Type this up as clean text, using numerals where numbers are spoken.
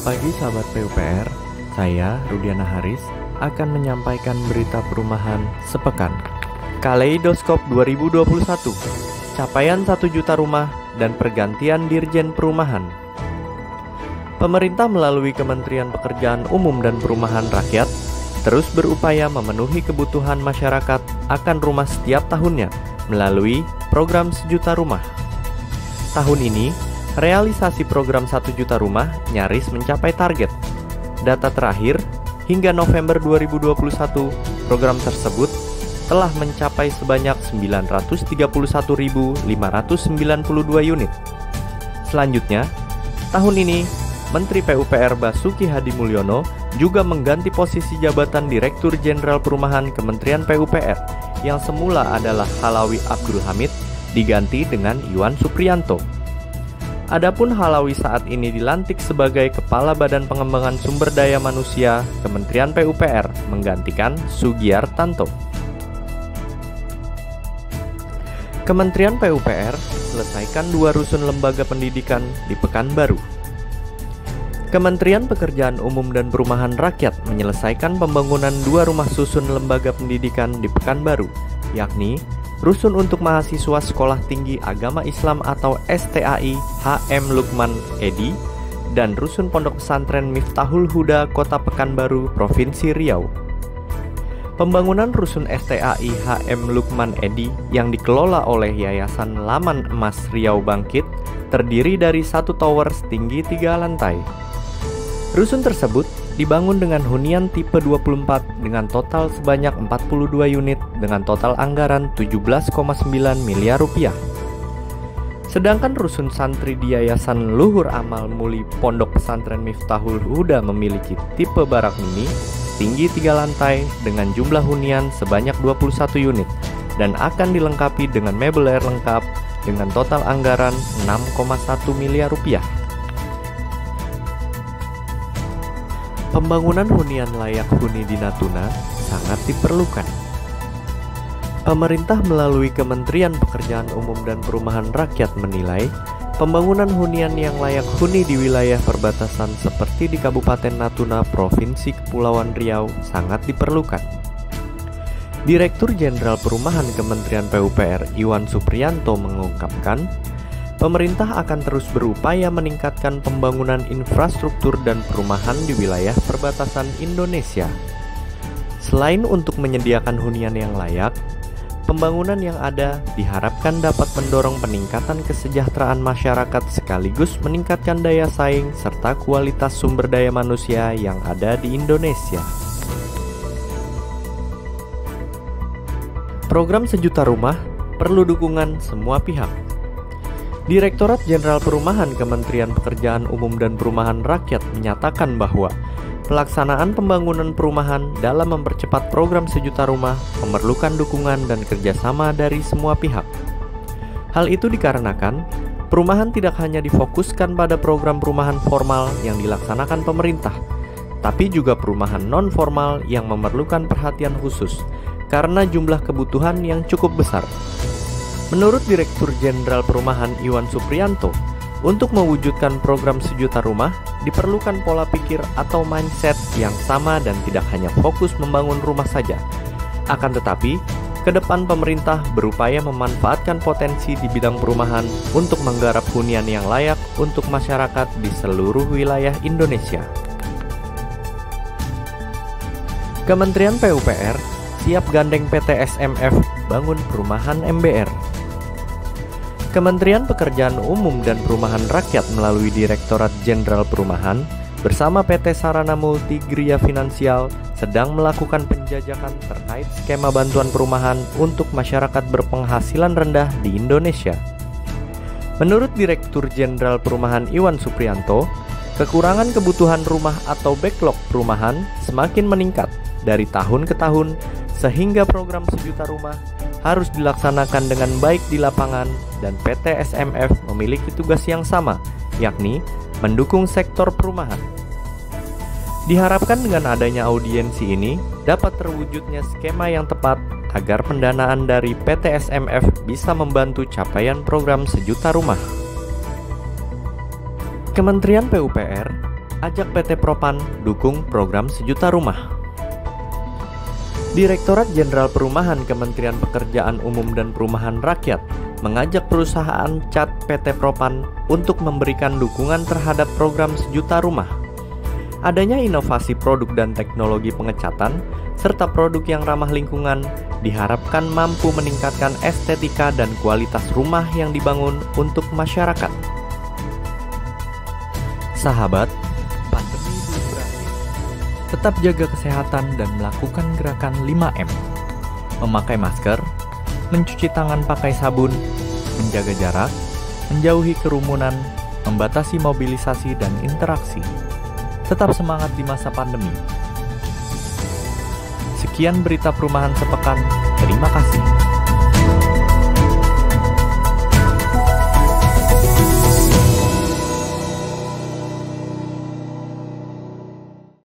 Pagi sahabat PUPR, saya Rudiana Haris akan menyampaikan berita perumahan sepekan. Kaleidoskop 2021, capaian 1 juta rumah dan pergantian Dirjen Perumahan. Pemerintah melalui Kementerian Pekerjaan Umum dan Perumahan Rakyat terus berupaya memenuhi kebutuhan masyarakat akan rumah setiap tahunnya melalui program 1 juta rumah. Tahun ini, realisasi program 1 juta rumah nyaris mencapai target. Data terakhir, hingga November 2021, program tersebut telah mencapai sebanyak 931.592 unit. Selanjutnya, tahun ini, Menteri PUPR Basuki Hadi Mulyono juga mengganti posisi jabatan Direktur Jenderal Perumahan Kementerian PUPR yang semula adalah Halawi Abdul Hamid diganti dengan Iwan Supriyanto. Adapun Halawi saat ini dilantik sebagai Kepala Badan Pengembangan Sumber Daya Manusia Kementerian PUPR menggantikan Sugiartanto. Kementerian PUPR selesaikan 2 rusun lembaga pendidikan di Pekanbaru. Kementerian Pekerjaan Umum dan Perumahan Rakyat menyelesaikan pembangunan 2 rumah susun lembaga pendidikan di Pekanbaru, yakni Rusun untuk Mahasiswa Sekolah Tinggi Agama Islam atau STAI HM Lukman Edi dan Rusun Pondok Pesantren Miftahul Huda Kota Pekanbaru, Provinsi Riau. Pembangunan Rusun STAI HM Lukman Edi yang dikelola oleh Yayasan Laman Emas Riau Bangkit terdiri dari 1 tower setinggi 3 lantai. Rusun tersebut dibangun dengan hunian tipe 24 dengan total sebanyak 42 unit dengan total anggaran 17,9 miliar rupiah. Sedangkan rusun santri di Yayasan Luhur Amal Muli Pondok Pesantren Miftahul Huda memiliki tipe barak mini tinggi 3 lantai dengan jumlah hunian sebanyak 21 unit dan akan dilengkapi dengan mebeler lengkap dengan total anggaran 6,1 miliar rupiah. Pembangunan hunian layak huni di Natuna sangat diperlukan. Pemerintah melalui Kementerian Pekerjaan Umum dan Perumahan Rakyat menilai pembangunan hunian yang layak huni di wilayah perbatasan seperti di Kabupaten Natuna, Provinsi Kepulauan Riau sangat diperlukan. Direktur Jenderal Perumahan Kementerian PUPR Iwan Supriyanto mengungkapkan, pemerintah akan terus berupaya meningkatkan pembangunan infrastruktur dan perumahan di wilayah perbatasan Indonesia. Selain untuk menyediakan hunian yang layak, pembangunan yang ada diharapkan dapat mendorong peningkatan kesejahteraan masyarakat sekaligus meningkatkan daya saing serta kualitas sumber daya manusia yang ada di Indonesia. Program 1 juta rumah perlu dukungan semua pihak. Direktorat Jenderal Perumahan Kementerian Pekerjaan Umum dan Perumahan Rakyat menyatakan bahwa pelaksanaan pembangunan perumahan dalam mempercepat program 1 juta rumah memerlukan dukungan dan kerjasama dari semua pihak. Hal itu dikarenakan perumahan tidak hanya difokuskan pada program perumahan formal yang dilaksanakan pemerintah, tapi juga perumahan non-formal yang memerlukan perhatian khusus karena jumlah kebutuhan yang cukup besar. Menurut Direktur Jenderal Perumahan Iwan Supriyanto, untuk mewujudkan program 1 juta rumah, diperlukan pola pikir atau mindset yang sama dan tidak hanya fokus membangun rumah saja. Akan tetapi, ke depan pemerintah berupaya memanfaatkan potensi di bidang perumahan untuk menggarap hunian yang layak untuk masyarakat di seluruh wilayah Indonesia. Kementerian PUPR siap gandeng PT SMF bangun perumahan MBR. Kementerian Pekerjaan Umum dan Perumahan Rakyat melalui Direktorat Jenderal Perumahan bersama PT Sarana Multigria Finansial sedang melakukan penjajakan terkait skema bantuan perumahan untuk masyarakat berpenghasilan rendah di Indonesia. Menurut Direktur Jenderal Perumahan Iwan Supriyanto, kekurangan kebutuhan rumah atau backlog perumahan semakin meningkat dari tahun ke tahun sehingga program 1 juta rumah harus dilaksanakan dengan baik di lapangan dan PT SMF memiliki tugas yang sama, yakni mendukung sektor perumahan. Diharapkan dengan adanya audiensi ini dapat terwujudnya skema yang tepat agar pendanaan dari PT SMF bisa membantu capaian program 1 juta rumah. Kementerian PUPR Ajak PT Propan dukung program Sejuta Rumah. Direktorat Jenderal Perumahan Kementerian Pekerjaan Umum dan Perumahan Rakyat mengajak perusahaan cat PT Propan untuk memberikan dukungan terhadap program Sejuta Rumah. Adanya inovasi produk dan teknologi pengecatan serta produk yang ramah lingkungan diharapkan mampu meningkatkan estetika dan kualitas rumah yang dibangun untuk masyarakat. Sahabat, pandemi belum berakhir. Tetap jaga kesehatan dan melakukan gerakan 5M. Memakai masker, mencuci tangan pakai sabun, menjaga jarak, menjauhi kerumunan, membatasi mobilisasi dan interaksi. Tetap semangat di masa pandemi. Sekian berita perumahan sepekan. Terima kasih.